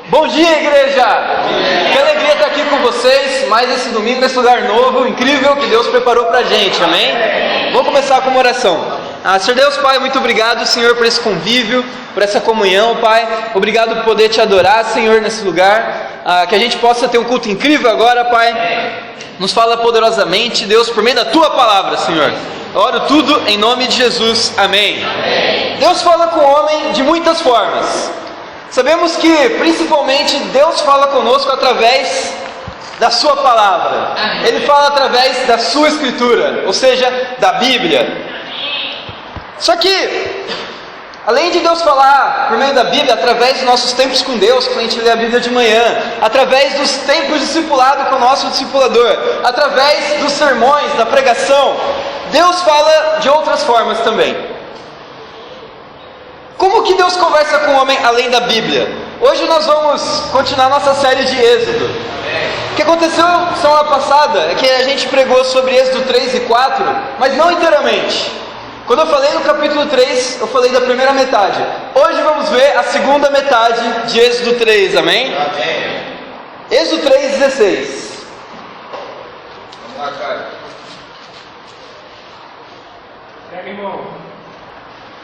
Bom dia, igreja! Que alegria estar aqui com vocês, mais esse domingo, nesse lugar novo, incrível que Deus preparou pra gente, amém? Vamos começar com uma oração. Senhor Deus, Pai, muito obrigado, Senhor, por esse convívio, por essa comunhão, Pai. Obrigado por poder te adorar, Senhor, nesse lugar. Que a gente possa ter um culto incrível agora, Pai. Nos fala poderosamente, Deus, por meio da Tua palavra, Senhor. Eu oro tudo em nome de Jesus, amém. Deus fala com o homem de muitas formas. Sabemos que, principalmente, Deus fala conosco através da Sua palavra. Ele fala através da Sua Escritura, ou seja, da Bíblia. Só que, além de Deus falar por meio da Bíblia, através dos nossos tempos com Deus, quando a gente lê a Bíblia de manhã, através dos tempos de discipulado com o nosso discipulador, através dos sermões, da pregação, Deus fala de outras formas também. Como que Deus conversa com o homem além da Bíblia? Hoje nós vamos continuar nossa série de Êxodo. O que aconteceu semana passada é que a gente pregou sobre Êxodo 3 e 4, mas não inteiramente. Quando eu falei no capítulo 3, eu falei da primeira metade. Hoje vamos ver a segunda metade de Êxodo 3, amém? Amém. Êxodo 3, 16. Vamos lá, cara. Pega, irmão.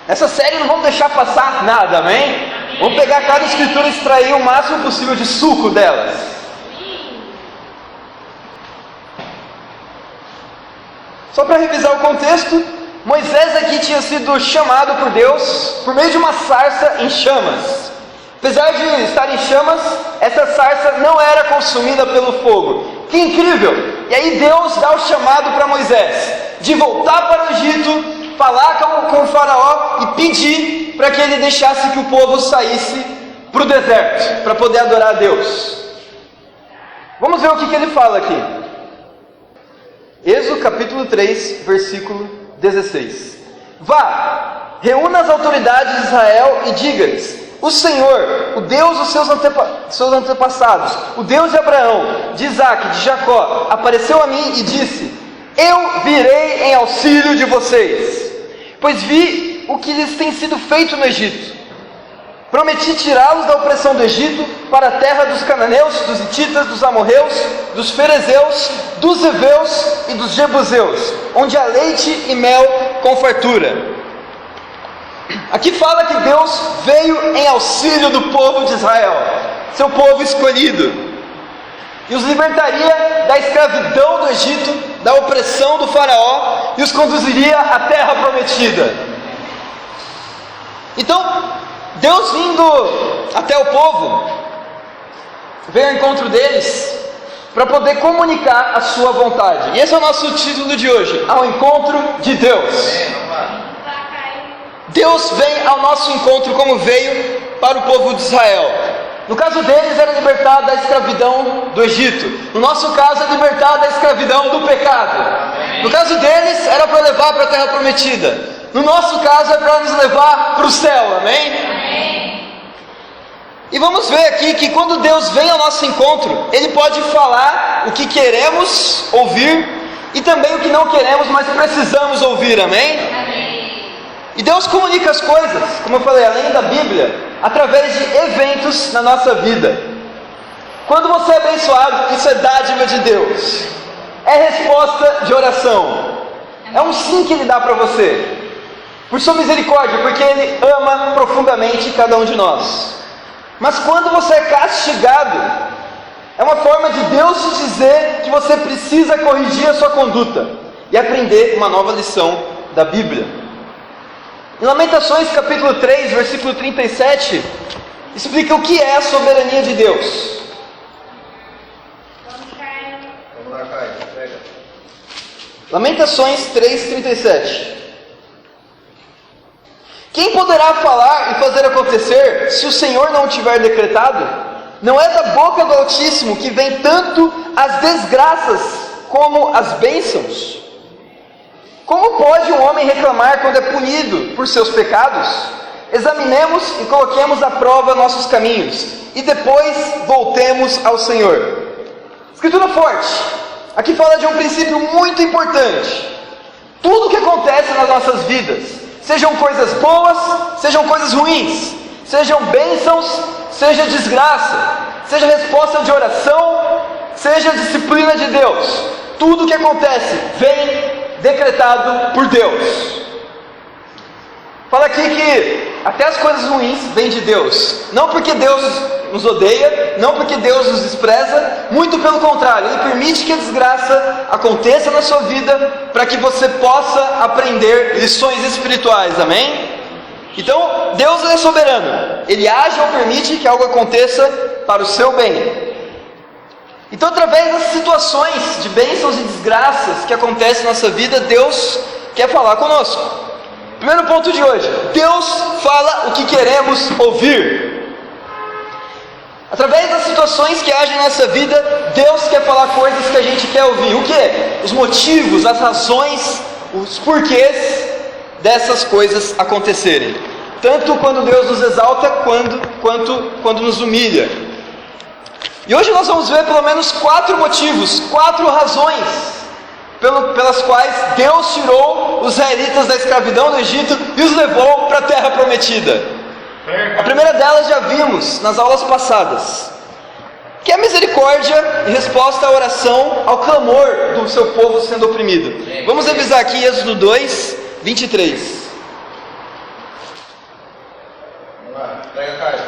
Essa série não vamos deixar passar nada, amém? Vamos pegar cada escritura e extrair o máximo possível de suco delas. Só para revisar o contexto, Moisés aqui tinha sido chamado por Deus por meio de uma sarça em chamas. Apesar de estar em chamas, essa sarça não era consumida pelo fogo. Que incrível! E aí Deus dá o chamado para Moisés de voltar para o Egito, falar com o faraó e pedir para que ele deixasse que o povo saísse para o deserto, para poder adorar a Deus. Vamos ver o que ele fala aqui. Êxodo capítulo 3, versículo 16. Vá, reúna as autoridades de Israel e diga-lhes: o Senhor, o Deus dos seus antepassados, o Deus de Abraão, de Isaac, de Jacó, apareceu a mim e disse: eu virei em auxílio de vocês, pois vi o que lhes tem sido feito no Egito. Prometi tirá-los da opressão do Egito para a terra dos cananeus, dos hititas, dos amorreus, dos ferezeus, dos heveus e dos jebuseus, onde há leite e mel com fartura. Aqui fala que Deus veio em auxílio do povo de Israel, seu povo escolhido, e os libertaria da escravidão do Egito, da opressão do faraó, e os conduziria à terra prometida. Então, Deus vindo até o povo, veio ao encontro deles, para poder comunicar a sua vontade. E esse é o nosso título de hoje: ao encontro de Deus. Deus vem ao nosso encontro como veio para o povo de Israel. No caso deles era libertar da escravidão do Egito. No nosso caso é libertar da escravidão do pecado. No caso deles era para levar para a terra prometida. No nosso caso é para nos levar para o céu, amém? E vamos ver aqui que quando Deus vem ao nosso encontro, Ele pode falar o que queremos ouvir e também o que não queremos, mas precisamos ouvir, amém? E Deus comunica as coisas, como eu falei, além da Bíblia, através de eventos na nossa vida. Quando você é abençoado, isso é dádiva de Deus, é resposta de oração, é um sim que Ele dá para você, por sua misericórdia, porque Ele ama profundamente cada um de nós. Mas quando você é castigado, é uma forma de Deus te dizer que você precisa corrigir a sua conduta e aprender uma nova lição da Bíblia. Em Lamentações capítulo 3, versículo 37, explica o que é a soberania de Deus. Vamos lá, Caio. Pega. Lamentações 3, 37. Quem poderá falar e fazer acontecer se o Senhor não o tiver decretado? Não é da boca do Altíssimo que vem tanto as desgraças como as bênçãos? Como pode um homem reclamar quando é punido por seus pecados? Examinemos e coloquemos à prova nossos caminhos, e depois voltemos ao Senhor. Escritura forte. Aqui fala de um princípio muito importante. Tudo que acontece nas nossas vidas, sejam coisas boas, sejam coisas ruins, sejam bênçãos, seja desgraça, seja resposta de oração, seja disciplina de Deus. Tudo que acontece vem decretado por Deus. Fala aqui que até as coisas ruins vêm de Deus. Não porque Deus nos odeia, não porque Deus nos despreza, muito pelo contrário, Ele permite que a desgraça aconteça na sua vida para que você possa aprender lições espirituais, amém? Então, Deus é soberano, Ele age ou permite que algo aconteça para o seu bem. Então, através das situações de bênçãos e desgraças que acontecem na nossa vida, Deus quer falar conosco. Primeiro ponto de hoje: Deus fala o que queremos ouvir. Através das situações que agem na nossa vida, Deus quer falar coisas que a gente quer ouvir. O que? Os motivos, as razões, os porquês dessas coisas acontecerem. Tanto quando Deus nos exalta, quanto quando nos humilha. E hoje nós vamos ver pelo menos 4 motivos, 4 razões pelas quais Deus tirou os israelitas da escravidão do Egito e os levou para a terra prometida. A primeira delas já vimos nas aulas passadas, que é a misericórdia em resposta à oração, ao clamor do seu povo sendo oprimido. Vamos revisar aqui Êxodo 2, 23. Vamos lá, pega a caixa.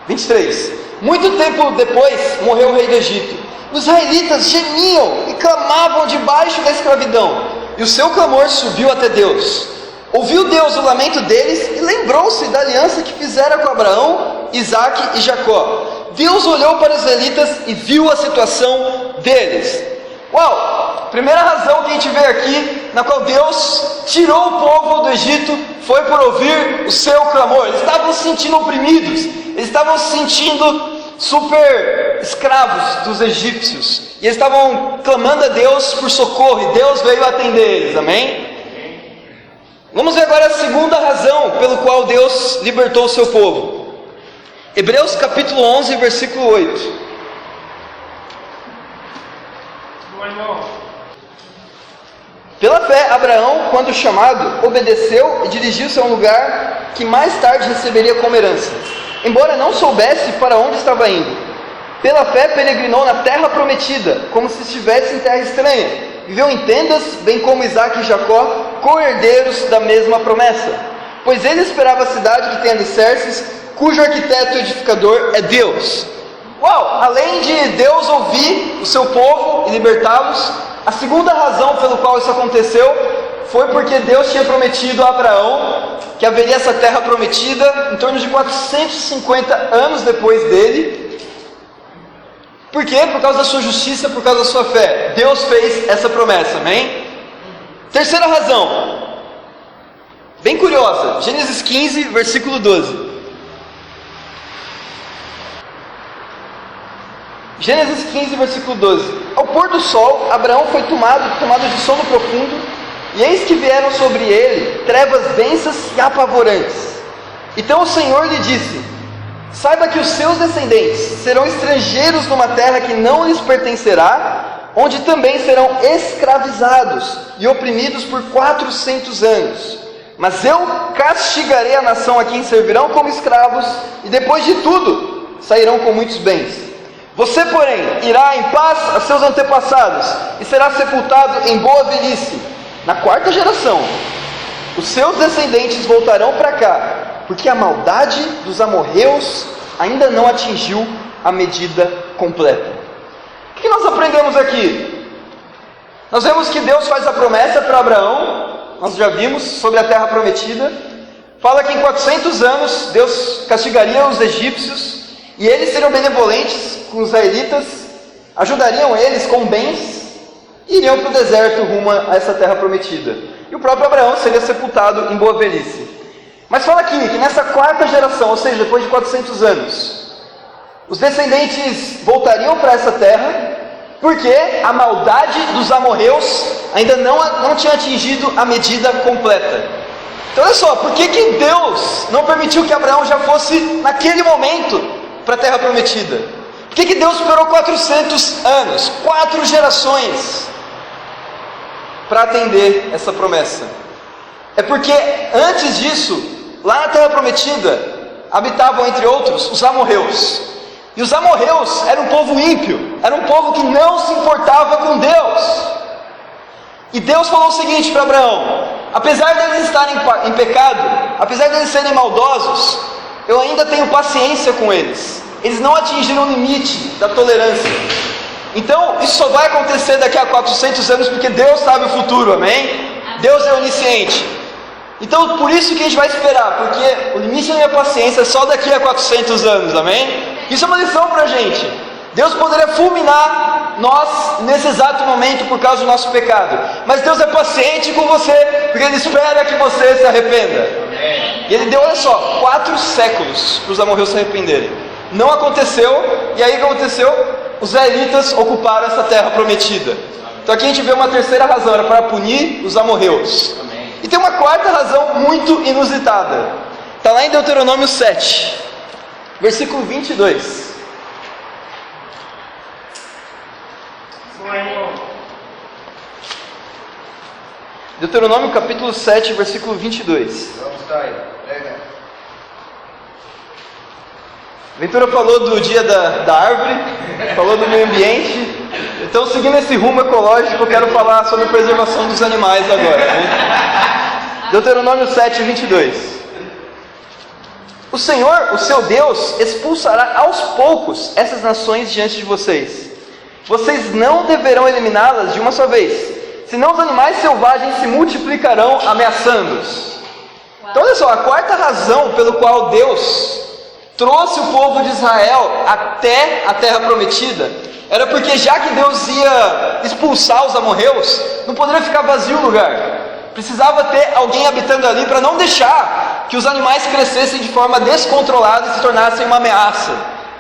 23. Muito tempo depois morreu o rei do Egito. Os israelitas gemiam e clamavam debaixo da escravidão, e o seu clamor subiu até Deus. Ouviu Deus o lamento deles e lembrou-se da aliança que fizera com Abraão, Isaque e Jacó. Deus olhou para os israelitas e viu a situação deles. Uau! Primeira razão que a gente vê aqui, na qual Deus tirou o povo do Egito, foi por ouvir o seu clamor. Eles estavam se sentindo oprimidos, eles estavam se sentindo super escravos dos egípcios, e eles estavam clamando a Deus por socorro, e Deus veio atender eles, amém? Vamos ver agora a segunda razão pelo qual Deus libertou o seu povo. Hebreus capítulo 11, versículo 8. Pela fé, Abraão, quando chamado, obedeceu e dirigiu-se a um lugar que mais tarde receberia como herança, embora não soubesse para onde estava indo. Pela fé peregrinou na terra prometida, como se estivesse em terra estranha. Viveu em tendas, bem como Isaque e Jacó, co-herdeiros da mesma promessa. Pois ele esperava a cidade que tem alicerces, cujo arquiteto e edificador é Deus. Uau! Além de Deus ouvir o seu povo e libertá-los, a segunda razão pelo qual isso aconteceu foi porque Deus tinha prometido a Abraão que haveria essa terra prometida em torno de 450 anos depois dele. Por quê? Por causa da sua justiça, por causa da sua fé. Deus fez essa promessa, amém? Terceira razão, bem curiosa, Gênesis 15, versículo 12. Gênesis 15, versículo 12. Ao pôr do sol, Abraão foi tomado de sono profundo, e eis que vieram sobre ele trevas densas e apavorantes. Então o Senhor lhe disse: saiba que os seus descendentes serão estrangeiros numa terra que não lhes pertencerá, onde também serão escravizados e oprimidos por 400 anos. Mas eu castigarei a nação a quem servirão como escravos, e depois de tudo sairão com muitos bens. Você, porém, irá em paz a seus antepassados, e será sepultado em boa velhice. Na 4ª geração, os seus descendentes voltarão para cá, porque a maldade dos amorreus ainda não atingiu a medida completa. O que nós aprendemos aqui? Nós vemos que Deus faz a promessa para Abraão, nós já vimos sobre a terra prometida. Fala que em 400 anos Deus castigaria os egípcios, e eles seriam benevolentes com os israelitas, ajudariam eles com bens, e iriam para o deserto rumo a essa terra prometida. E o próprio Abraão seria sepultado em boa velhice. Mas fala aqui que nessa 4ª geração, ou seja, depois de 400 anos, os descendentes voltariam para essa terra, porque a maldade dos amorreus ainda não tinha atingido a medida completa. Então olha só, por que Deus não permitiu que Abraão já fosse naquele momento para a terra prometida? Por que Deus esperou 400 anos, 4 gerações, para atender essa promessa? É porque antes disso, lá na terra prometida, habitavam, entre outros, os amorreus. E os amorreus eram um povo ímpio, era um povo que não se importava com Deus. E Deus falou o seguinte para Abraão: apesar deles estarem em pecado, apesar deles serem maldosos, eu ainda tenho paciência com eles. Eles não atingiram o limite da tolerância. Então, isso só vai acontecer daqui a 400 anos, porque Deus sabe o futuro, amém? Deus é onisciente. Então, por isso que a gente vai esperar, porque o limite da minha paciência é só daqui a 400 anos, amém? Isso é uma lição para a gente. Deus poderia fulminar nós nesse exato momento por causa do nosso pecado, mas Deus é paciente com você, porque Ele espera que você se arrependa. E Ele deu, olha só, 4 séculos para os amorreus se arrependerem. Não aconteceu, e aí o que aconteceu? Os israelitas ocuparam essa terra prometida. Então aqui a gente vê uma terceira razão, era para punir os amorreus. E tem uma quarta razão muito inusitada. Está lá em Deuteronômio 7, versículo 22. Deuteronômio capítulo 7, versículo 22. Vamos estar aí, prega. Ventura falou do dia da árvore, falou do meio ambiente. Então, seguindo esse rumo ecológico, eu quero falar sobre a preservação dos animais agora, né? Deuteronômio 7, 22. O Senhor, o seu Deus, expulsará aos poucos essas nações diante de vocês. Vocês não deverão eliminá-las de uma só vez, senão os animais selvagens se multiplicarão, ameaçando-os. Então, olha só, a quarta razão pelo qual Deus trouxe o povo de Israel até a terra prometida era porque, já que Deus ia expulsar os amorreus, não poderia ficar vazio o lugar. Precisava ter alguém habitando ali para não deixar que os animais crescessem de forma descontrolada e se tornassem uma ameaça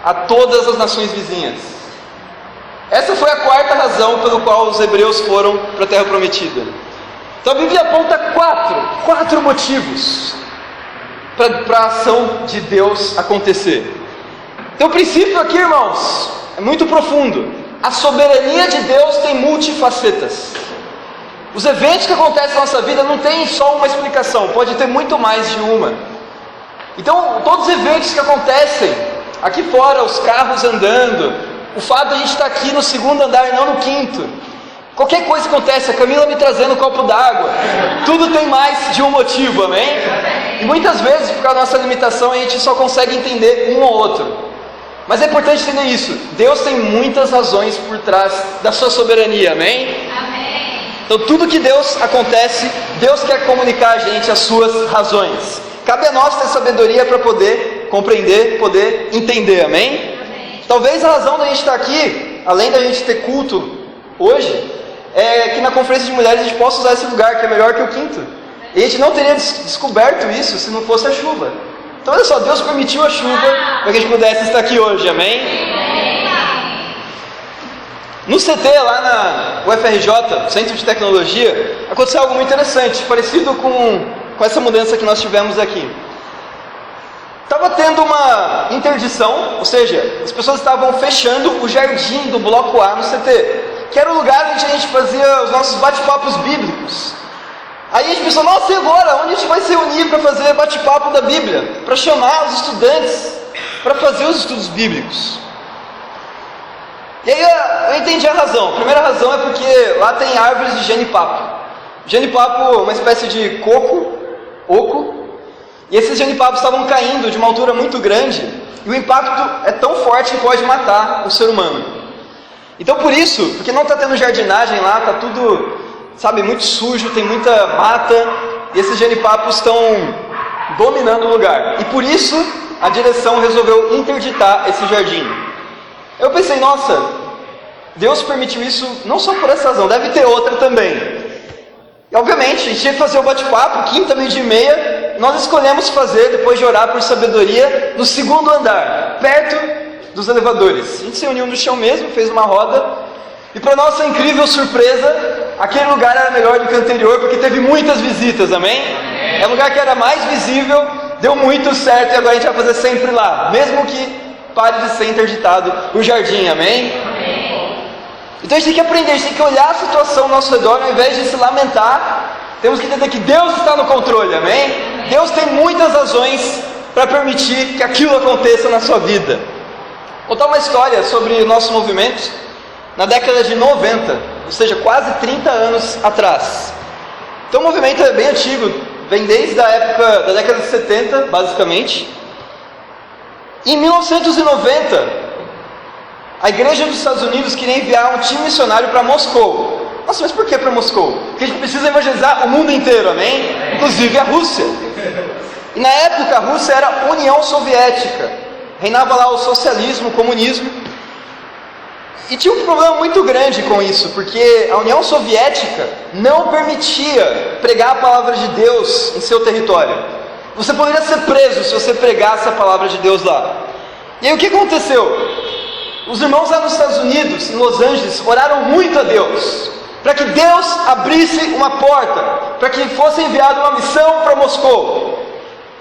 a todas as nações vizinhas. Essa foi a quarta razão pelo qual os hebreus foram para a terra prometida. Então a Bíblia aponta quatro motivos para a ação de Deus acontecer. Então o princípio aqui, irmãos, é muito profundo. A soberania de Deus tem multifacetas. Os eventos que acontecem na nossa vida não tem só uma explicação, pode ter muito mais de uma. Então todos os eventos que acontecem aqui fora, os carros andando, o fato de a gente estar aqui no 2º andar e não no 5º, qualquer coisa que acontece, a Camila me trazendo um copo d'água, tudo tem mais de um motivo, amém? E muitas vezes, por causa da nossa limitação, a gente só consegue entender um ou outro. Mas é importante entender isso. Deus tem muitas razões por trás da sua soberania, amém? Amém. Então tudo que Deus acontece, Deus quer comunicar a gente as suas razões. Cabe a nós ter sabedoria para poder compreender, poder entender, amém? Talvez a razão da gente estar aqui, além da gente ter culto hoje, é que na conferência de mulheres a gente possa usar esse lugar, que é melhor que o 5º. E a gente não teria descoberto isso se não fosse a chuva. Então olha só, Deus permitiu a chuva para que a gente pudesse estar aqui hoje, amém? No CT, lá na UFRJ, Centro de Tecnologia, aconteceu algo muito interessante, parecido com essa mudança que nós tivemos aqui. Estava tendo uma interdição, ou seja, as pessoas estavam fechando o jardim do bloco A no CT, que era o lugar onde a gente fazia os nossos bate-papos bíblicos. Aí a gente pensou, nossa, e agora? Onde a gente vai se reunir para fazer bate-papo da Bíblia? Para chamar os estudantes para fazer os estudos bíblicos. E aí eu entendi a razão. A primeira razão é porque lá tem árvores de genipapo. Genipapo é uma espécie de oco, e esses genipapos estavam caindo de uma altura muito grande, e o impacto é tão forte que pode matar o ser humano. Então por isso, porque não está tendo jardinagem lá, está tudo, muito sujo, tem muita mata, e esses genipapos estão dominando o lugar. E por isso a direção resolveu interditar esse jardim. Eu pensei, nossa, Deus permitiu isso não só por essa razão, deve ter outra também. E obviamente, a gente tinha que fazer o bate-papo, 5ª, 12h30, nós escolhemos fazer, depois de orar por sabedoria, no 2º andar, perto dos elevadores. A gente se reuniu no chão mesmo, fez uma roda, e para nossa incrível surpresa, aquele lugar era melhor do que o anterior, porque teve muitas visitas, amém? É um lugar que era mais visível, deu muito certo, e agora a gente vai fazer sempre lá, mesmo que pare de ser interditado o jardim, amém? Então a gente tem que aprender, a gente tem que olhar a situação ao nosso redor, ao invés de se lamentar, temos que entender que Deus está no controle, amém? Deus tem muitas razões para permitir que aquilo aconteça na sua vida. Vou contar uma história sobre o nosso movimento na década de 90, ou seja, quase 30 anos atrás. Então o movimento é bem antigo, vem desde a época da década de 70, basicamente. Em 1990, a igreja dos Estados Unidos queria enviar um time missionário para Moscou. Nossa, mas por que para Moscou? Porque a gente precisa evangelizar o mundo inteiro, amém? Inclusive a Rússia. E na época a Rússia era a União Soviética. Reinava lá o socialismo, o comunismo. E tinha um problema muito grande com isso, porque a União Soviética não permitia pregar a palavra de Deus em seu território. Você poderia ser preso se você pregasse a palavra de Deus lá. E aí o que aconteceu? Os irmãos lá nos Estados Unidos, em Los Angeles, oraram muito a Deus, para que Deus abrisse uma porta, para que fosse enviada uma missão para Moscou.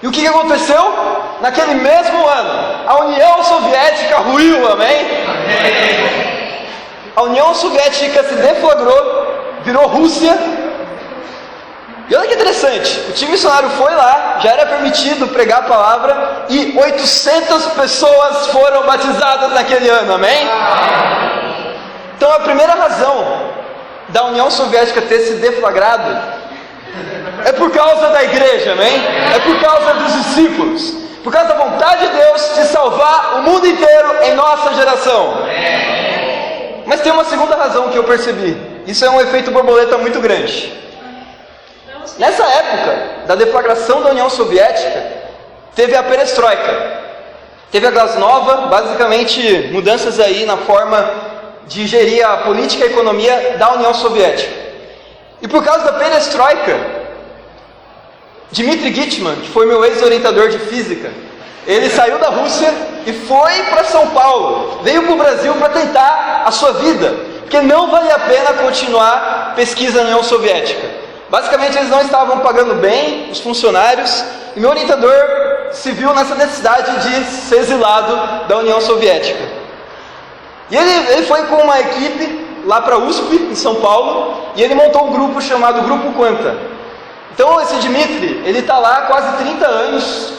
E o que aconteceu? Naquele mesmo ano, a União Soviética ruiu, amém? A União Soviética se deflagrou, virou Rússia. E olha que interessante, o time missionário foi lá, já era permitido pregar a palavra, e 800 pessoas foram batizadas naquele ano, amém? Então a primeira razão da União Soviética ter se deflagrado é por causa da igreja, amém? É por causa dos discípulos, por causa da vontade de Deus de salvar o mundo inteiro em nossa geração. Mas tem uma segunda razão que eu percebi, isso é um efeito borboleta muito grande. Nessa época da deflagração da União Soviética, teve a perestroika, teve a glasnova, basicamente mudanças aí na forma de gerir a política e a economia da União Soviética. E por causa da perestroika, Dmitry Gitman, que foi meu ex-orientador de física, ele saiu da Rússia e foi para São Paulo, veio para o Brasil para tentar a sua vida, porque não valia a pena continuar pesquisa na União Soviética. Basicamente eles não estavam pagando bem os funcionários, e meu orientador se viu nessa necessidade de ser exilado da União Soviética. E ele foi com uma equipe lá para a USP, em São Paulo, e ele montou um grupo chamado Grupo Quanta. Então esse Dmitry, ele está lá há quase 30 anos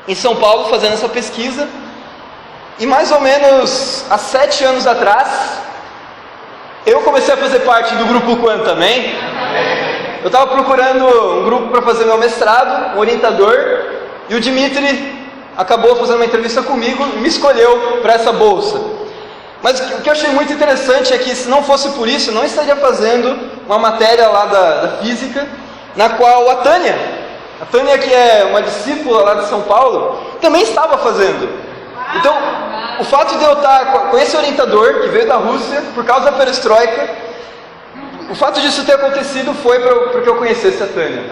em São Paulo fazendo essa pesquisa, e mais ou menos há 7 anos atrás, eu comecei a fazer parte do Grupo Quanta, amém? Eu estava procurando um grupo para fazer meu mestrado, um orientador, e o Dmitry acabou fazendo uma entrevista comigo e me escolheu para essa bolsa. Mas o que eu achei muito interessante é que, se não fosse por isso, eu não estaria fazendo uma matéria lá da física, na qual a Tânia, que é uma discípula lá de São Paulo, também estava fazendo. Então, o fato de eu estar com esse orientador, que veio da Rússia, por causa da perestroika, o fato disso ter acontecido foi porque eu conhecesse a Tânia.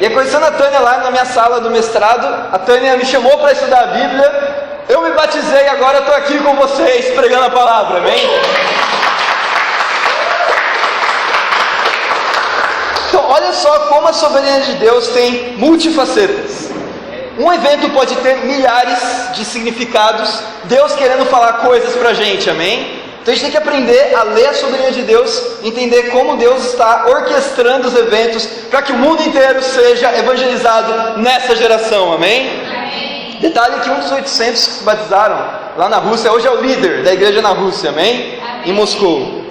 E aí, conhecendo a Tânia lá na minha sala do mestrado, a Tânia me chamou para estudar a Bíblia, eu me batizei e agora estou aqui com vocês pregando a palavra, amém? Então, olha só como a soberania de Deus tem multifacetas. Um evento pode ter milhares de significados, Deus querendo falar coisas para a gente, amém? Então a gente tem que aprender a ler a soberania de Deus, entender como Deus está orquestrando os eventos para que o mundo inteiro seja evangelizado nessa geração, amém? Amém. Detalhe que um dos 800 que se batizaram lá na Rússia, hoje é o líder da igreja na Rússia, amém? Em Moscou.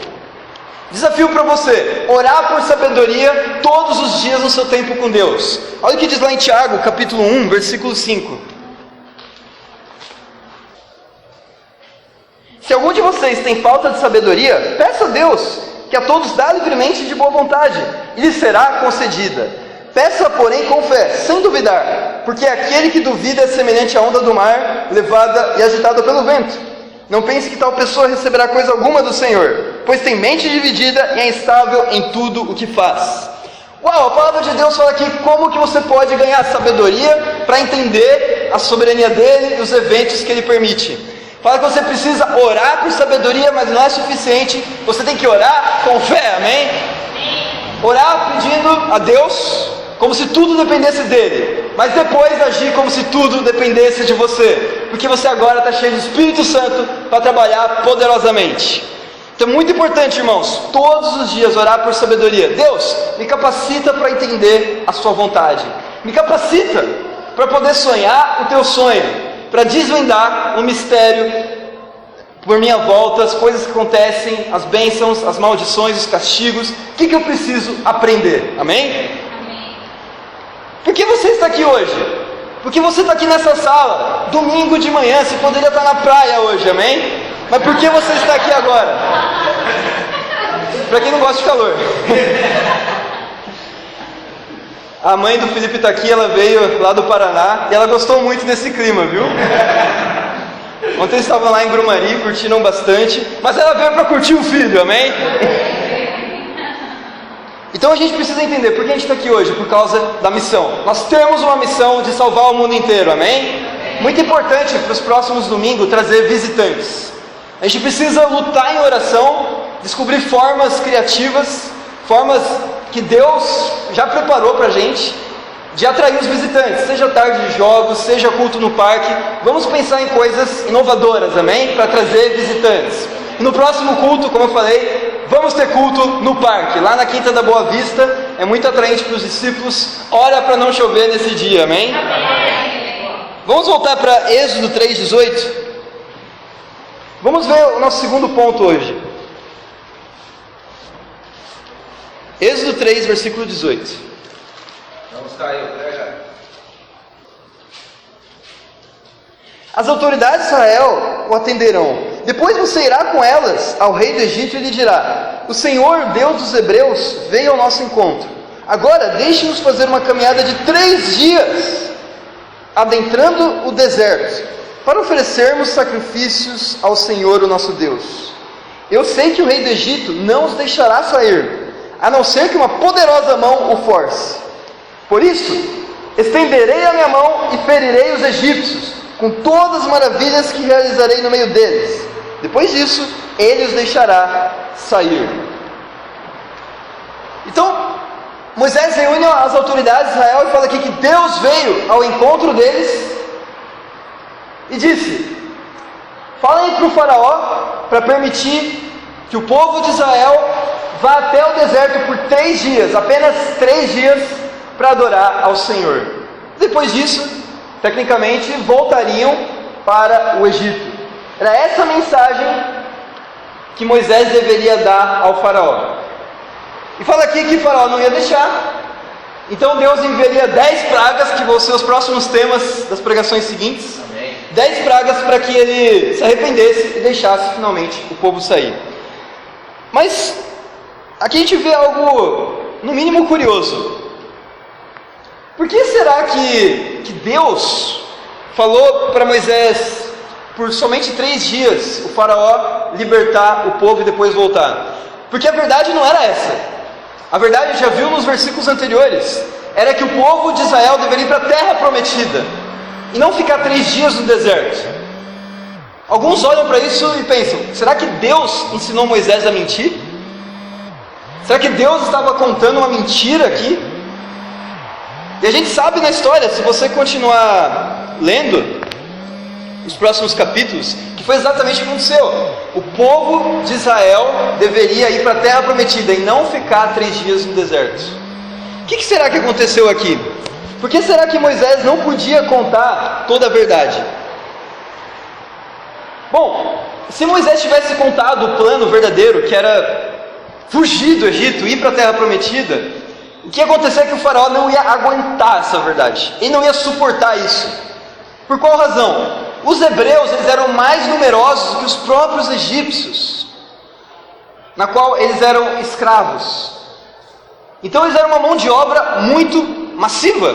Desafio para você, orar por sabedoria todos os dias no seu tempo com Deus. Olha o que diz lá em Tiago, capítulo 1, versículo 5. Se algum de vocês tem falta de sabedoria, peça a Deus, que a todos dá livremente de boa vontade, e lhe será concedida. Peça, porém, com fé, sem duvidar, porque aquele que duvida é semelhante à onda do mar, levada e agitada pelo vento. Não pense que tal pessoa receberá coisa alguma do Senhor, pois tem mente dividida e é instável em tudo o que faz. Uau, a palavra de Deus fala aqui como que você pode ganhar sabedoria para entender a soberania dele e os eventos que ele permite. Fala que você precisa orar por sabedoria, mas não é suficiente, você tem que orar com fé, amém? Orar pedindo a Deus como se tudo dependesse dele, mas depois agir como se tudo dependesse de você, porque você agora está cheio do Espírito Santo para trabalhar poderosamente. Então é muito importante, irmãos, todos os dias orar por sabedoria. Deus, me capacita para entender a sua vontade, me capacita para poder sonhar o teu sonho, para desvendar o mistério por minha volta, as coisas que acontecem, as bênçãos, as maldições, os castigos. O que eu preciso aprender? Amém? Por que você está aqui hoje? Porque você está aqui nessa sala, domingo de manhã, você poderia estar na praia hoje, amém? Mas por que você está aqui agora? Para quem não gosta de calor. A mãe do Felipe está aqui, ela veio lá do Paraná e ela gostou muito desse clima, viu? Ontem eles estavam lá em Grumari, curtiram bastante, mas ela veio para curtir o filho, amém? Então a gente precisa entender por que a gente está aqui hoje, por causa da missão. Nós temos uma missão de salvar o mundo inteiro, amém? Muito importante para os próximos domingos trazer visitantes. A gente precisa lutar em oração, descobrir formas criativas, formas que Deus já preparou para a gente, de atrair os visitantes, seja tarde de jogos, seja culto no parque. Vamos pensar em coisas inovadoras, amém? Para trazer visitantes. E no próximo culto, como eu falei, vamos ter culto no parque, lá na Quinta da Boa Vista. É muito atraente para os discípulos. Ora para não chover nesse dia, amém? Vamos voltar para Êxodo 3:18. Vamos ver o nosso segundo ponto hoje. Êxodo 3, versículo 18. Vamos cair, prega. As autoridades de Israel o atenderão. Depois você irá com elas ao rei do Egito e lhe dirá: o Senhor, Deus dos Hebreus, veio ao nosso encontro. Agora deixe-nos fazer uma caminhada de 3 dias, adentrando o deserto, para oferecermos sacrifícios ao Senhor, o nosso Deus. Eu sei que o rei do Egito não os deixará sair, a não ser que uma poderosa mão o force. Por isso, estenderei a minha mão e ferirei os egípcios, com todas as maravilhas que realizarei no meio deles. Depois disso, ele os deixará sair. Então, Moisés reúne as autoridades de Israel e fala aqui que Deus veio ao encontro deles e disse: falem para o faraó para permitir que o povo de Israel vá até o deserto por 3 dias, apenas 3 dias, para adorar ao Senhor. Depois disso, tecnicamente, voltariam para o Egito. Era essa a mensagem que Moisés deveria dar ao faraó. E fala aqui que o faraó não ia deixar. Então Deus enviaria 10 pragas, que vão ser os próximos temas das pregações seguintes. Amém. 10 pragas para que ele se arrependesse e deixasse finalmente o povo sair. Mas aqui a gente vê algo, no mínimo, curioso. Por que será que Deus falou para Moisés, por somente 3 dias, o faraó libertar o povo e depois voltar? Porque a verdade não era essa. A verdade, já viu nos versículos anteriores, era que o povo de Israel deveria ir para a terra prometida e não ficar 3 dias no deserto. Alguns olham para isso e pensam: será que Deus ensinou Moisés a mentir? Será que Deus estava contando uma mentira aqui? E a gente sabe na história, se você continuar lendo os próximos capítulos, que foi exatamente o que aconteceu. O povo de Israel deveria ir para a terra prometida e não ficar 3 dias no deserto. O que será que aconteceu aqui? Por que será que Moisés não podia contar toda a verdade? Bom, se Moisés tivesse contado o plano verdadeiro, que era fugir do Egito, ir para a terra prometida, o que ia acontecer é que o faraó não ia aguentar essa verdade, ele não ia suportar isso. Por qual razão? Os hebreus, eles eram mais numerosos do que os próprios egípcios, na qual eles eram escravos. Então eles eram uma mão de obra muito massiva.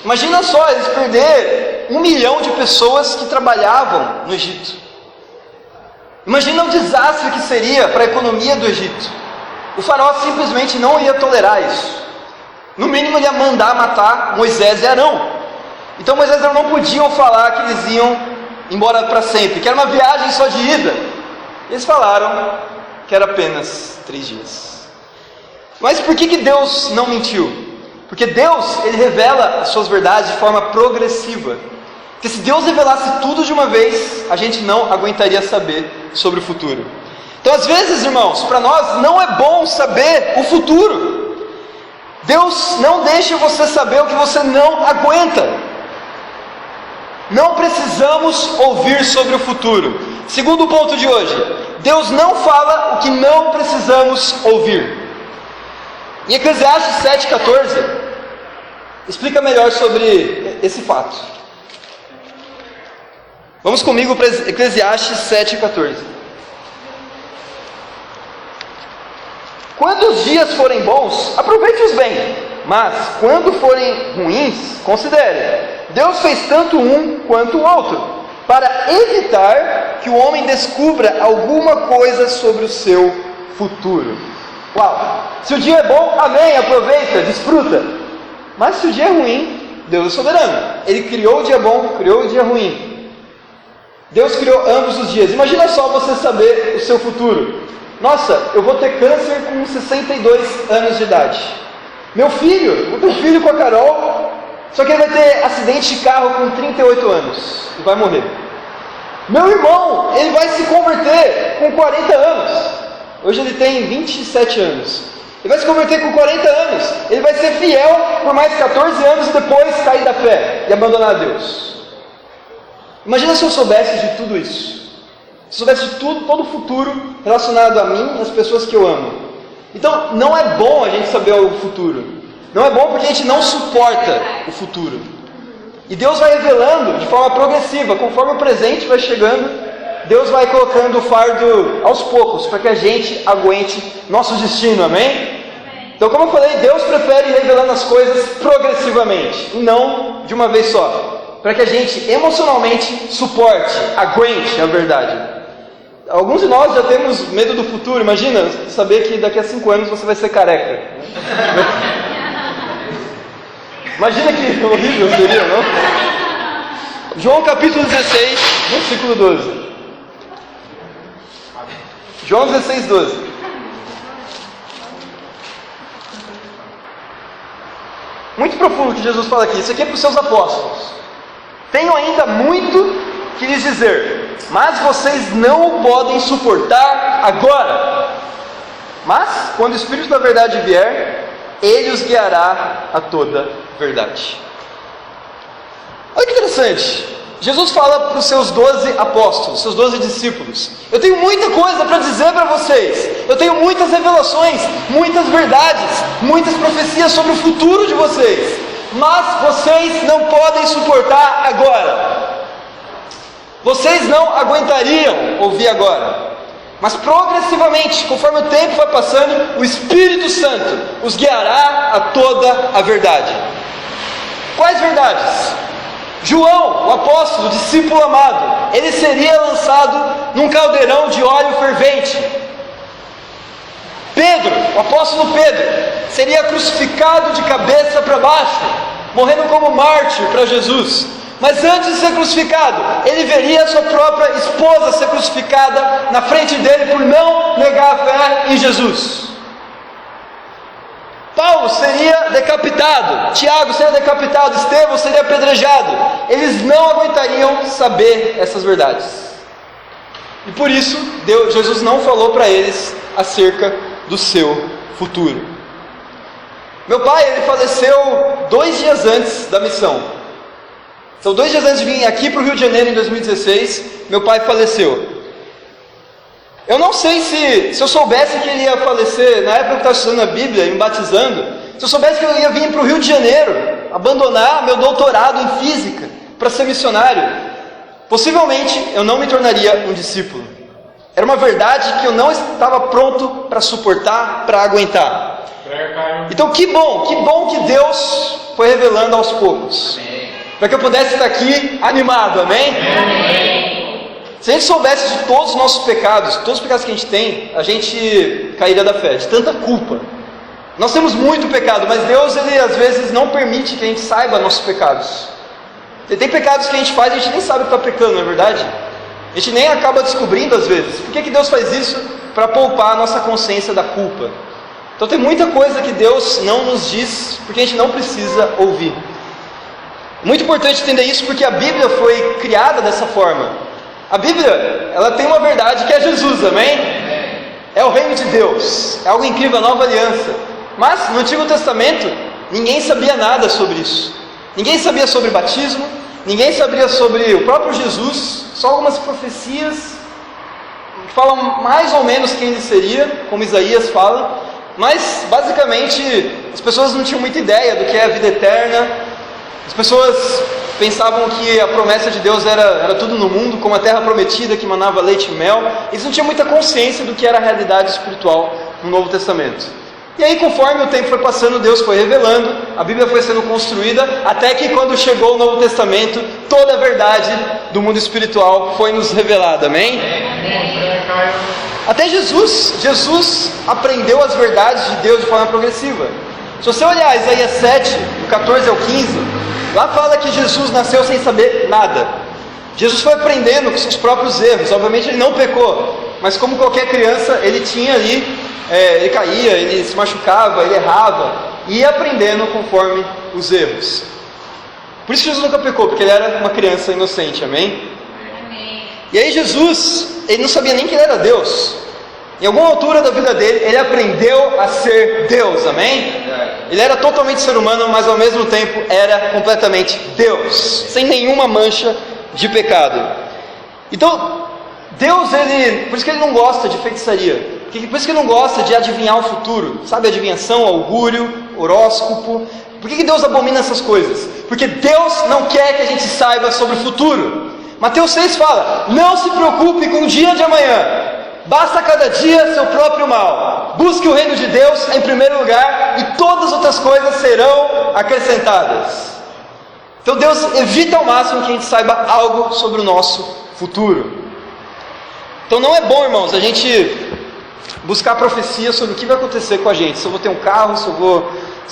Imagina só, eles perder 1 milhão de pessoas que trabalhavam no Egito. Imagina o desastre que seria para a economia do Egito. O faraó simplesmente não ia tolerar isso. No mínimo ele ia mandar matar Moisés e Arão. Então Moisés e Arão não podiam falar que eles iam embora para sempre, que era uma viagem só de ida. Eles falaram que era apenas 3 dias. Mas por que Deus não mentiu? Porque Deus, ele revela as suas verdades de forma progressiva. Porque se Deus revelasse tudo de uma vez, a gente não aguentaria saber sobre o futuro. Então às vezes, irmãos, para nós não é bom saber o futuro. Deus não deixa você saber o que você não aguenta. não precisamos ouvir sobre o futuro. Segundo ponto de hoje, Deus não fala o que não precisamos ouvir. Em Eclesiastes 7,14, explica melhor sobre esse fato. Vamos comigo para Eclesiastes 7,14. Quando os dias forem bons, aproveite-os bem, mas quando forem ruins, considere. Deus fez tanto um quanto o outro, para evitar que o homem descubra alguma coisa sobre o seu futuro. Uau! Se o dia é bom, amém, aproveita, desfruta. Mas se o dia é ruim, Deus é soberano. Ele criou o dia bom, criou o dia ruim. Deus criou ambos os dias. Imagina só você saber o seu futuro. Nossa, eu vou ter câncer com 62 anos de idade. Meu filho, o teu filho com a Carol, só que ele vai ter acidente de carro com 38 anos e vai morrer. Meu irmão, ele vai se converter com 40 anos. Hoje ele tem 27 anos. Ele vai se converter com 40 anos. Ele vai ser fiel por mais 14 anos e depois cair da fé e abandonar a Deus. Imagina se eu soubesse de tudo isso. Se eu soubesse de tudo, todo o futuro relacionado a mim e às pessoas que eu amo. Então, não é bom a gente saber o futuro. Não é bom porque a gente não suporta o futuro. E Deus vai revelando de forma progressiva. Conforme o presente vai chegando, Deus vai colocando o fardo aos poucos, para que a gente aguente nosso destino, amém? Então, como eu falei, Deus prefere ir revelando as coisas progressivamente, e não de uma vez só, para que a gente emocionalmente suporte, aguente a verdade. Alguns de nós já temos medo do futuro. Imagina saber que daqui a 5 anos você vai ser careca. Imagina que horrível seria, não? João capítulo 16, versículo 12. João 16, 12. Muito profundo o que Jesus fala aqui. Isso aqui é para os seus apóstolos. Tenho ainda muito que lhes dizer, mas vocês não o podem suportar agora. Mas, quando o Espírito da verdade vier, Ele os guiará a toda verdade. Olha que interessante. Jesus fala para os seus 12 apóstolos, seus 12 discípulos: eu tenho muita coisa para dizer para vocês. Eu tenho muitas revelações, muitas verdades, muitas profecias sobre o futuro de vocês. Mas vocês não podem suportar agora. Vocês não aguentariam ouvir agora. Mas progressivamente, conforme o tempo vai passando, o Espírito Santo os guiará a toda a verdade. Quais verdades? João, o apóstolo, o discípulo amado, ele seria lançado num caldeirão de óleo fervente. Pedro, o apóstolo Pedro, seria crucificado de cabeça para baixo, morrendo como mártir para Jesus. Mas antes de ser crucificado, ele veria a sua própria esposa ser crucificada na frente dele por não negar a fé em Jesus. Paulo seria decapitado, Tiago seria decapitado, Estevão seria apedrejado. Eles não aguentariam saber essas verdades. E por isso, Jesus não falou para eles acerca do seu futuro. Meu pai, ele faleceu 2 dias antes da missão. Então, 2 dias antes de vir aqui para o Rio de Janeiro em 2016, meu pai faleceu. Eu não sei se eu soubesse que ele ia falecer, na época que eu estava estudando a Bíblia e me batizando, se eu soubesse que eu ia vir para o Rio de Janeiro, abandonar meu doutorado em física para ser missionário, possivelmente eu não me tornaria um discípulo. Era uma verdade que eu não estava pronto para suportar, para aguentar. Então que bom que Deus foi revelando aos poucos, para que eu pudesse estar aqui animado, amém? Amém. Se a gente soubesse de todos os nossos pecados, todos os pecados que a gente tem, a gente cairia da fé, de tanta culpa. Nós temos muito pecado, mas Deus, ele às vezes não permite que a gente saiba nossos pecados. Tem pecados que a gente faz e a gente nem sabe que está pecando, não é verdade? A gente nem acaba descobrindo às vezes. Por que Deus faz isso? Para poupar a nossa consciência da culpa. Então tem muita coisa que Deus não nos diz, porque a gente não precisa ouvir. Muito importante entender isso, porque a Bíblia foi criada dessa forma. A Bíblia, ela tem uma verdade que é Jesus, amém? É o reino de Deus, é algo incrível, a nova aliança. Mas no Antigo Testamento, ninguém sabia nada sobre isso. Ninguém sabia sobre batismo, ninguém sabia sobre o próprio Jesus, só algumas profecias que falam mais ou menos quem ele seria, como Isaías fala, mas basicamente as pessoas não tinham muita ideia do que é a vida eterna. As pessoas pensavam que a promessa de Deus era tudo no mundo, como a terra prometida que manava leite e mel. Eles não tinham muita consciência do que era a realidade espiritual no Novo Testamento. E aí, conforme o tempo foi passando, Deus foi revelando, a Bíblia foi sendo construída, até que quando chegou o Novo Testamento, toda a verdade do mundo espiritual foi nos revelada, amém? Até Jesus aprendeu as verdades de Deus de forma progressiva. Se você olhar Isaías 7, do 14 ao 15, lá fala que Jesus nasceu sem saber nada. Jesus foi aprendendo com seus próprios erros. Obviamente ele não pecou, mas como qualquer criança, ele tinha ali, ele caía, ele se machucava, ele errava, e ia aprendendo conforme os erros. Por isso Jesus nunca pecou, porque ele era uma criança inocente, amém? E aí Jesus, ele não sabia nem que ele era Deus. Em alguma altura da vida dele, ele aprendeu a ser Deus, amém? Ele era totalmente ser humano, mas ao mesmo tempo era completamente Deus, sem nenhuma mancha de pecado. Então, Deus, por isso que ele não gosta de feitiçaria, por isso que ele não gosta de adivinhar o futuro, sabe, adivinhação, augúrio, horóscopo. Por que Deus abomina essas coisas? Porque Deus não quer que a gente saiba sobre o futuro. Mateus 6 fala: não se preocupe com o dia de amanhã, basta cada dia seu próprio mal. Busque o reino de Deus em primeiro lugar, e todas as outras coisas serão acrescentadas. Então Deus evita ao máximo que a gente saiba algo sobre o nosso futuro. Então não é bom, irmãos, a gente buscar profecia sobre o que vai acontecer com a gente. Se eu vou ter um carro, se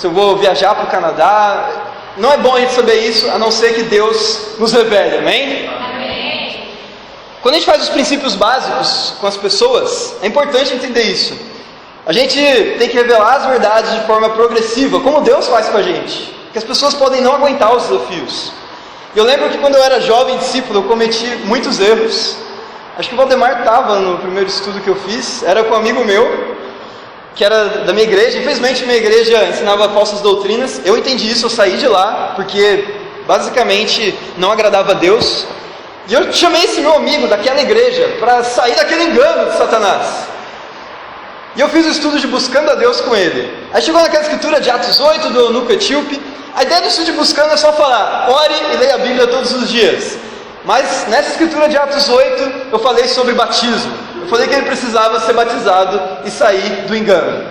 eu vou viajar para o Canadá. Não é bom a gente saber isso, a não ser que Deus nos revele, amém? Quando a gente faz os princípios básicos com as pessoas, é importante entender isso. A gente tem que revelar as verdades de forma progressiva, como Deus faz com a gente, porque as pessoas podem não aguentar os desafios. Eu lembro que quando eu era jovem discípulo, eu cometi muitos erros. Acho que o Valdemar estava no primeiro estudo que eu fiz, era com um amigo meu, que era da minha igreja. Infelizmente minha igreja ensinava falsas doutrinas. Eu entendi isso, eu saí de lá, porque basicamente não agradava a Deus. E eu chamei esse meu amigo daquela igreja para sair daquele engano de Satanás. E eu fiz o estudo de Buscando a Deus com ele. Aí chegou naquela escritura de Atos 8, do eunuco etíope. A ideia do estudo de Buscando é só falar: ore e leia a Bíblia todos os dias. Mas nessa escritura de Atos 8, eu falei sobre batismo. Eu falei que ele precisava ser batizado e sair do engano.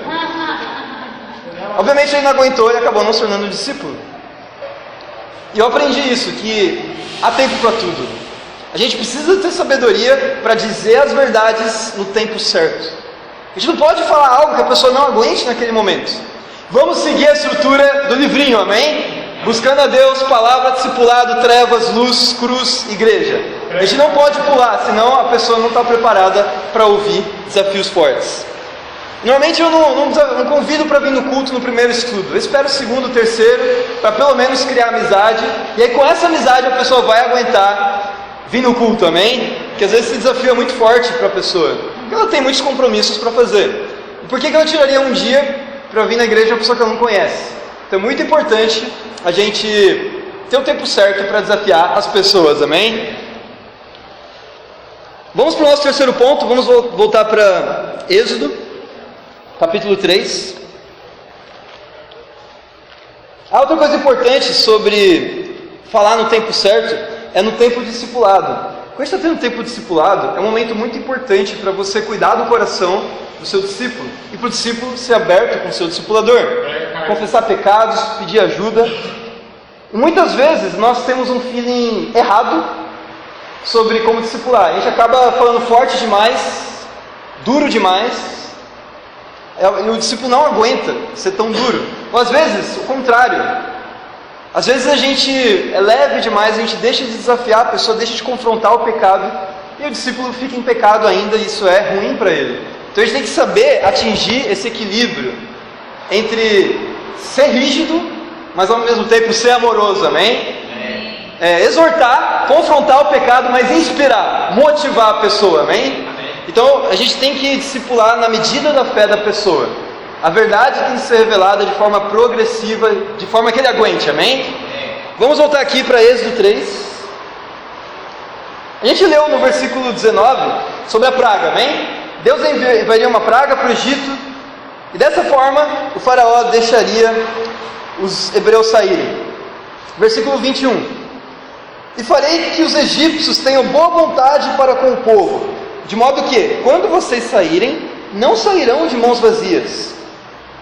Obviamente ele não aguentou e acabou não se tornando um discípulo. E eu aprendi isso, que há tempo para tudo. A gente precisa ter sabedoria para dizer as verdades no tempo certo. A gente não pode falar algo que a pessoa não aguente naquele momento. Vamos seguir a estrutura do livrinho, amém? Buscando a Deus, palavra, discipulado, trevas, luz, cruz, igreja. A gente não pode pular, senão a pessoa não está preparada para ouvir desafios fortes. Normalmente eu não convido para vir no culto no primeiro estudo. Eu espero o segundo, o terceiro, para pelo menos criar amizade. E aí com essa amizade a pessoa vai aguentar vir no culto, amém? Porque às vezes esse desafio é muito forte para a pessoa, porque ela tem muitos compromissos para fazer. E por que eu tiraria um dia para vir na igreja uma pessoa que ela não conhece? Então é muito importante a gente ter o tempo certo para desafiar as pessoas, amém? Vamos para o nosso terceiro ponto, vamos voltar para Êxodo, capítulo 3. A outra coisa importante sobre falar no tempo certo é no tempo discipulado. Quando está tendo tempo discipulado, é um momento muito importante para você cuidar do coração do seu discípulo e para o discípulo ser aberto com o seu discipulador, confessar pecados, pedir ajuda. E muitas vezes nós temos um feeling errado sobre como discipular. A gente acaba falando forte demais, duro demais, e o discípulo não aguenta ser tão duro. Ou às vezes o contrário. Às vezes a gente é leve demais, a gente deixa de desafiar a pessoa, deixa de confrontar o pecado, e o discípulo fica em pecado ainda, e isso é ruim para ele. Então a gente tem que saber atingir esse equilíbrio entre ser rígido, mas ao mesmo tempo ser amoroso, amém? Exortar, confrontar o pecado, mas inspirar, motivar a pessoa, amém? Então a gente tem que discipular na medida da fé da pessoa. A verdade tem que ser revelada de forma progressiva, de forma que ele aguente, amém? Vamos voltar aqui para Êxodo 3. A gente leu no versículo 19 sobre a praga, amém? Deus enviaria uma praga para o Egito, e dessa forma o faraó deixaria os hebreus saírem. Versículo 21: E farei que os egípcios tenham boa vontade para com o povo, de modo que, quando vocês saírem, não sairão de mãos vazias.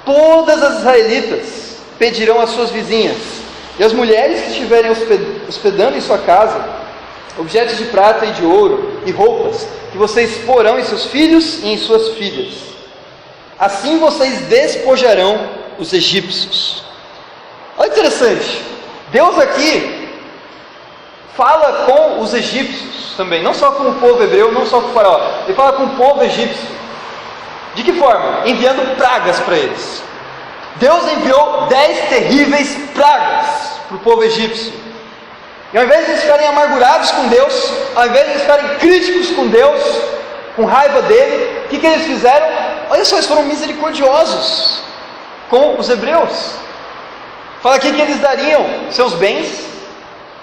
Todas as israelitas pedirão às suas vizinhas, e as mulheres que estiverem hospedando em sua casa, objetos de prata e de ouro e roupas, que vocês porão em seus filhos e em suas filhas. Assim vocês despojarão os egípcios. Olha que interessante, Deus aqui fala com os egípcios também, não só com o povo hebreu, não só com o faraó, ele fala com o povo egípcio. De que forma? Enviando pragas para eles. Deus enviou 10 terríveis pragas para o povo egípcio. E ao invés de eles ficarem amargurados com Deus, ao invés de eles ficarem críticos com Deus, com raiva dele, o que eles fizeram? Olha só, eles foram misericordiosos com os hebreus. Fala aqui que eles dariam seus bens,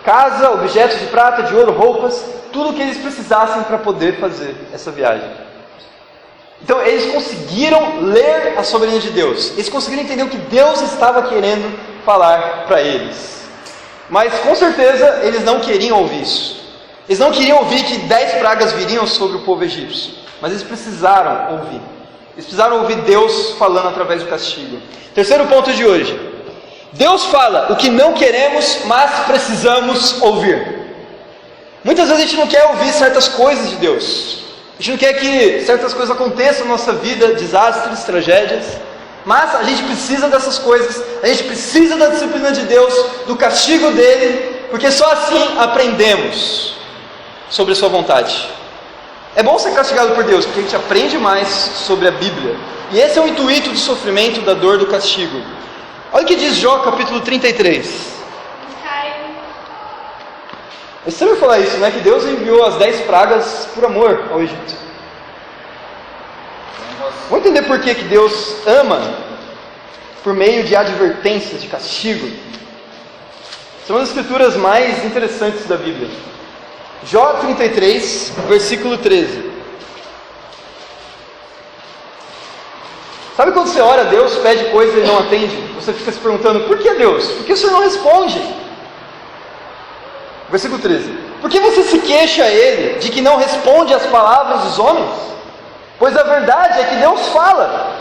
casa, objetos de prata, de ouro, roupas, tudo o que eles precisassem para poder fazer essa viagem. Então eles conseguiram ler a soberania de Deus, eles conseguiram entender o que Deus estava querendo falar para eles. Mas com certeza eles não queriam ouvir isso. Eles não queriam ouvir que 10 pragas viriam sobre o povo egípcio, mas eles precisaram ouvir. Eles precisaram ouvir Deus falando através do castigo. Terceiro ponto de hoje: Deus fala o que não queremos, mas precisamos ouvir. Muitas vezes a gente não quer ouvir certas coisas de Deus. A gente não quer que certas coisas aconteçam na nossa vida, desastres, tragédias. Mas a gente precisa dessas coisas, a gente precisa da disciplina de Deus, do castigo dele, porque só assim aprendemos sobre a sua vontade. É bom ser castigado por Deus, porque a gente aprende mais sobre a Bíblia. E esse é o intuito do sofrimento, da dor, do castigo. Olha o que diz Jó, capítulo 33. É estranho falar isso, né? Que Deus enviou as 10 pragas por amor ao Egito. Vamos entender por que Deus ama por meio de advertências, de castigo. São as escrituras mais interessantes da Bíblia. Jó 33, versículo 13. Sabe quando você ora a Deus, pede coisa e ele não atende? Você fica se perguntando, por que Deus? Por que o Senhor não responde? Versículo 13. Por que você se queixa a Ele de que não responde às palavras dos homens? Pois a verdade é que Deus fala,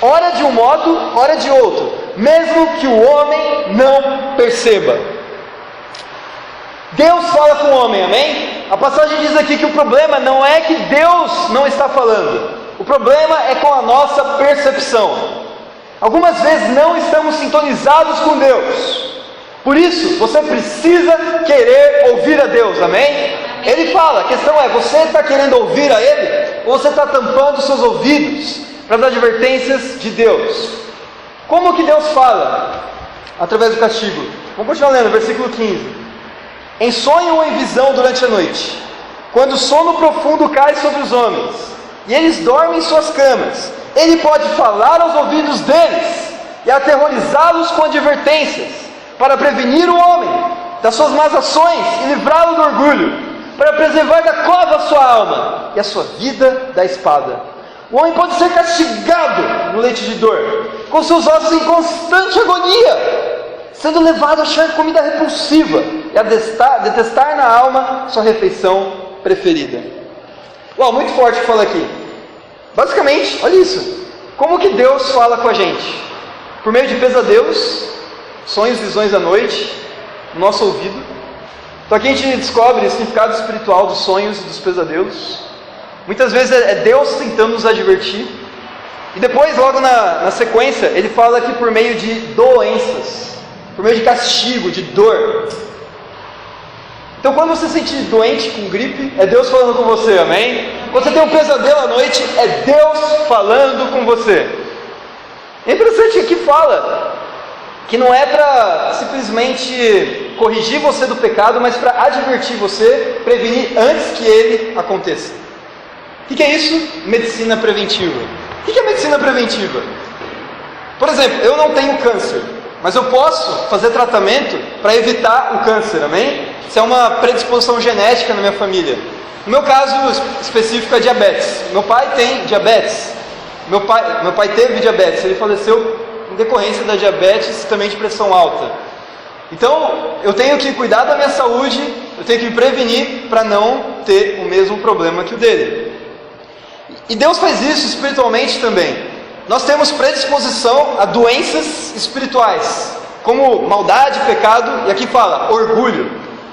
ora de um modo, ora de outro, mesmo que o homem não perceba. Deus fala com o homem, amém? A passagem diz aqui que o problema não é que Deus não está falando, o problema é com a nossa percepção. Algumas vezes não estamos sintonizados com Deus, por isso você precisa querer ouvir a Deus, amém? Ele fala, a questão é, você está querendo ouvir a Ele? Ou você está tampando seus ouvidos para as advertências de Deus? Como que Deus fala? Através do castigo. Vamos continuar lendo, versículo 15. Em sonho ou em visão durante a noite, quando o sono profundo cai sobre os homens, e eles dormem em suas camas, Ele pode falar aos ouvidos deles, e aterrorizá-los com advertências, para prevenir o homem das suas más ações, e livrá-lo do orgulho, para preservar da cova a sua alma, e a sua vida da espada. O homem pode ser castigado no leite de dor, com seus ossos em constante agonia, sendo levado a achar comida repulsiva, e a detestar na alma sua refeição preferida. Uau, muito forte que fala aqui. Basicamente, olha isso. Como que Deus fala com a gente? Por meio de pesadelos, sonhos, visões à noite, no nosso ouvido. Então aqui a gente descobre o significado espiritual dos sonhos e dos pesadelos. Muitas vezes é Deus tentando nos advertir. E depois, logo na sequência, ele fala aqui por meio de doenças, por meio de castigo, de dor. Então quando você se sente doente com gripe, é Deus falando com você, amém? Quando você tem um pesadelo à noite, é Deus falando com você. É interessante que aqui fala que não é para simplesmente corrigir você do pecado, mas para advertir você, prevenir antes que ele aconteça. O que é isso? Medicina preventiva. O que é medicina preventiva? Por exemplo, eu não tenho câncer, mas eu posso fazer tratamento para evitar o câncer, amém? Isso é uma predisposição genética na minha família. No meu caso específico é diabetes. Meu pai tem diabetes. Meu pai teve diabetes, ele faleceu em decorrência da diabetes e também de pressão alta. Então, eu tenho que cuidar da minha saúde, eu tenho que me prevenir para não ter o mesmo problema que o dele. E Deus faz isso espiritualmente também. Nós temos predisposição a doenças espirituais, como maldade, pecado, e aqui fala, orgulho.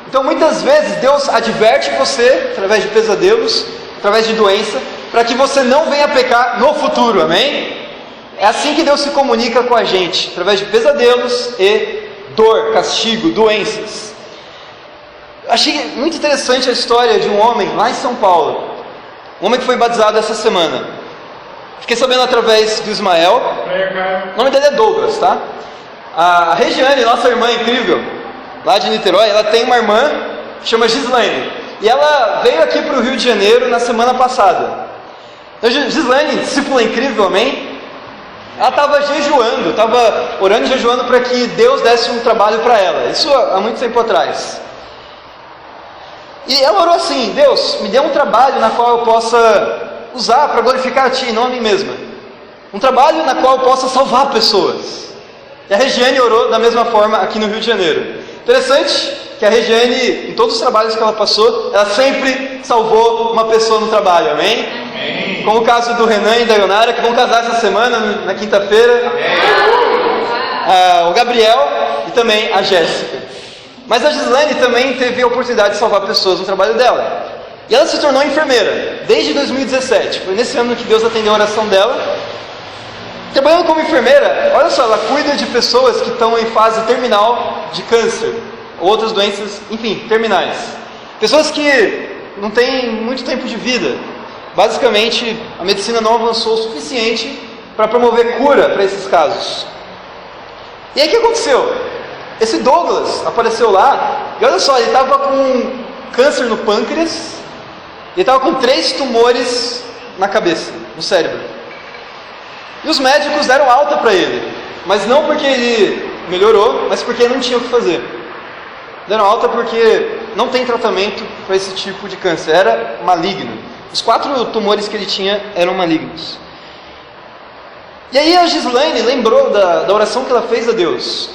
Então, muitas vezes, Deus adverte você, através de pesadelos, através de doença, para que você não venha pecar no futuro, amém? É assim que Deus se comunica com a gente, através de pesadelos e dor, castigo, doenças. Achei muito interessante a história de um homem lá em São Paulo, um homem que foi batizado essa semana. Fiquei sabendo através do Ismael, o nome dele é Douglas, tá? A Regiane, nossa irmã incrível, lá de Niterói, ela tem uma irmã que chama Gislaine, e ela veio aqui para o Rio de Janeiro na semana passada. Então, Gislaine, discípula incrível, amém? Ela estava jejuando, estava orando e jejuando para que Deus desse um trabalho para ela. Isso há muito tempo atrás. E ela orou assim: Deus, me dê um trabalho na qual eu possa usar para glorificar a Ti e não a mim mesma. Um trabalho na qual eu possa salvar pessoas. E a Regiane orou da mesma forma aqui no Rio de Janeiro. Interessante que a Regiane, em todos os trabalhos que ela passou, ela sempre salvou uma pessoa no trabalho, amém? Como o caso do Renan e da Ionara, que vão casar essa semana, na quinta-feira. O Gabriel e também a Jéssica. Mas a Gislaine também teve a oportunidade de salvar pessoas no trabalho dela. E ela se tornou enfermeira, desde 2017. Foi nesse ano que Deus atendeu a oração dela. Trabalhando como enfermeira, olha só, ela cuida de pessoas que estão em fase terminal de câncer, ou outras doenças, enfim, terminais. Pessoas que não têm muito tempo de vida. Basicamente, a medicina não avançou o suficiente para promover cura para esses casos. E aí o que aconteceu? Esse Douglas apareceu lá, e olha só, ele estava com câncer no pâncreas, ele estava com 3 tumores na cabeça, no cérebro. E os médicos deram alta para ele, mas não porque ele melhorou, mas porque ele não tinha o que fazer. Deram alta porque não tem tratamento para esse tipo de câncer, era maligno. Os 4 tumores que ele tinha eram malignos. E aí a Gislaine lembrou da oração que ela fez a Deus.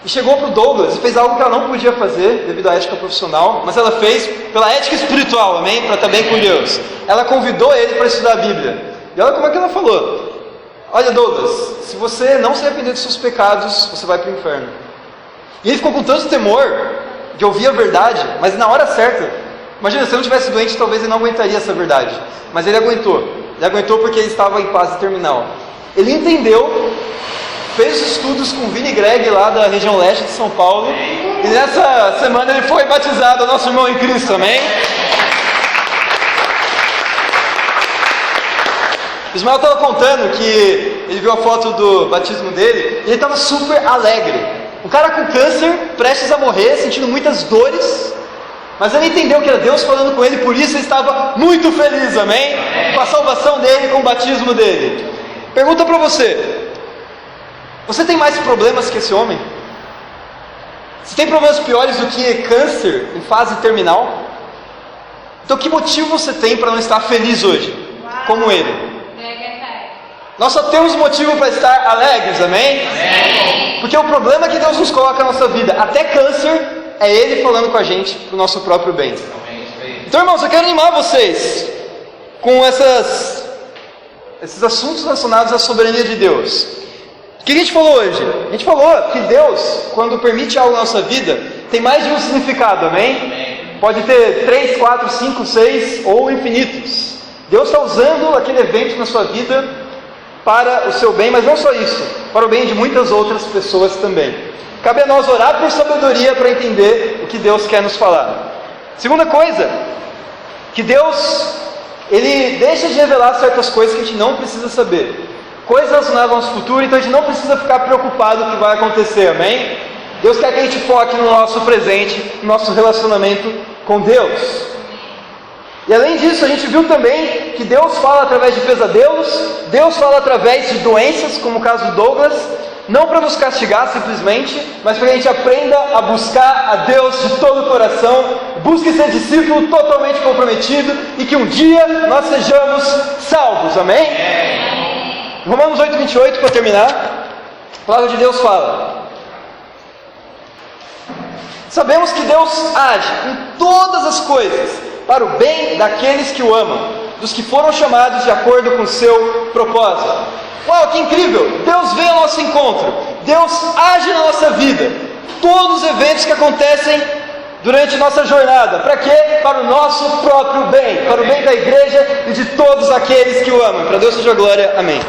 E chegou para o Douglas e fez algo que ela não podia fazer devido à ética profissional, mas ela fez pela ética espiritual, amém? Para estar bem com Deus. Ela convidou ele para estudar a Bíblia. E olha como é que ela falou: olha, Douglas, se você não se arrepender dos seus pecados, você vai para o inferno. E ele ficou com tanto temor de ouvir a verdade, mas na hora certa. Imagina, se ele não tivesse doente, talvez ele não aguentaria essa verdade. Mas ele aguentou. Ele aguentou porque ele estava em fase terminal. Ele entendeu, fez estudos com o Vini Greg lá da região leste de São Paulo. E nessa semana ele foi batizado, nosso irmão em Cristo, amém? Ismael estava contando que ele viu a foto do batismo dele e ele estava super alegre. Um cara com câncer, prestes a morrer, sentindo muitas dores. Mas ele entendeu que era Deus falando com ele, por isso ele estava muito feliz, amém? Com a salvação dele, com o batismo dele. Pergunta para você: você tem mais problemas que esse homem? Você tem problemas piores do que câncer em fase terminal? Então que motivo você tem para não estar feliz hoje, como ele? Nós só temos motivo para estar alegres, amém? Porque o problema que Deus nos coloca na nossa vida, até câncer, é Ele falando com a gente para o nosso próprio bem. Então, irmãos, eu quero animar vocês com esses assuntos relacionados à soberania de Deus. O que a gente falou hoje? A gente falou que Deus, quando permite algo na nossa vida, tem mais de um significado, amém? Pode ter 3, 4, 5, 6 ou infinitos. Deus está usando aquele evento na sua vida para o seu bem, mas não só isso, para o bem de muitas outras pessoas também. Cabe a nós orar por sabedoria para entender o que Deus quer nos falar. Segunda coisa, que Deus, Ele deixa de revelar certas coisas que a gente não precisa saber. Coisas relacionadas ao nosso futuro, então a gente não precisa ficar preocupado com o que vai acontecer, amém? Deus quer que a gente foque no nosso presente, no nosso relacionamento com Deus. E além disso, a gente viu também que Deus fala através de pesadelos, Deus fala através de doenças, como o caso do Douglas, não para nos castigar simplesmente, mas para que a gente aprenda a buscar a Deus de todo o coração, busque ser discípulo totalmente comprometido e que um dia nós sejamos salvos, amém? Romanos 8:28, para terminar, a palavra de Deus fala: sabemos que Deus age em todas as coisas para o bem daqueles que o amam, dos que foram chamados de acordo com o seu propósito. Uau, que incrível! Deus vem ao nosso encontro, Deus age na nossa vida, todos os eventos que acontecem durante nossa jornada, para quê? Para o nosso próprio bem, para o bem da igreja e de todos aqueles que o amam. Para Deus seja a glória, amém.